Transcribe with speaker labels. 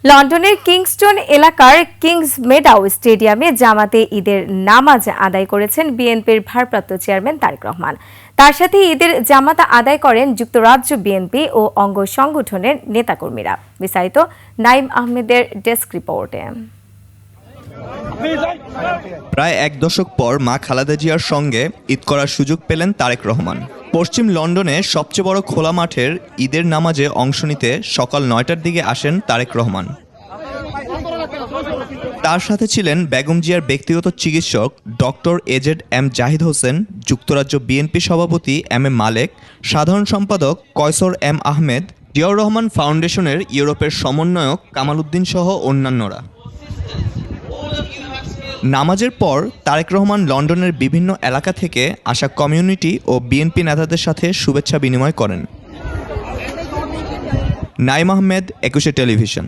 Speaker 1: লন্ডনের কিংস্টন এলাকার কিংস মেডাউ স্টেডিয়ামে জামাতে ঈদের নামাজ আদায় করেছেন বিএনপির ভারপ্রাপ্ত চেয়ারম্যান তারেক রহমান। তার সাথে ঈদের জামাত আদায় করেন যুক্তরাজ্য বিএনপি ও অঙ্গ সংগঠনের নেতাকর্মীরা। বিস্তারিত নাইম আহমেদের ডেস্ক রিপোর্টে।
Speaker 2: প্রায় এক দশক পর মা খালেদা জিয়ার সঙ্গে ঈদ করার সুযোগ পেলেন তারেক রহমান। পশ্চিম লন্ডনে সবচেয়ে বড় খোলা মাঠের ঈদের নামাজে অংশ নিতে সকাল ৯টার দিকে আসেন তারেক রহমান। তার সাথে ছিলেন বেগম জিয়ার ব্যক্তিগত চিকিৎসক doctor AZ M Zahid Hossain, যুক্তরাজ্য বিএনপি সভাপতি এম এ মালেক, সাধারণ সম্পাদক কয়সর এম আহমেদ, জিয়াউর রহমান ফাউন্ডেশনের ইউরোপের সমন্বয়ক কামাল উদ্দিন সহ অন্যান্যরা। নামাজের পর তারেক রহমান লন্ডনের বিভিন্ন এলাকা থেকে আসা কমিউনিটি ও বিএনপি নেতাদের সাথে শুভেচ্ছা বিনিময় করেন। নাইম আহমেদ, ২১ টেলিভিশন।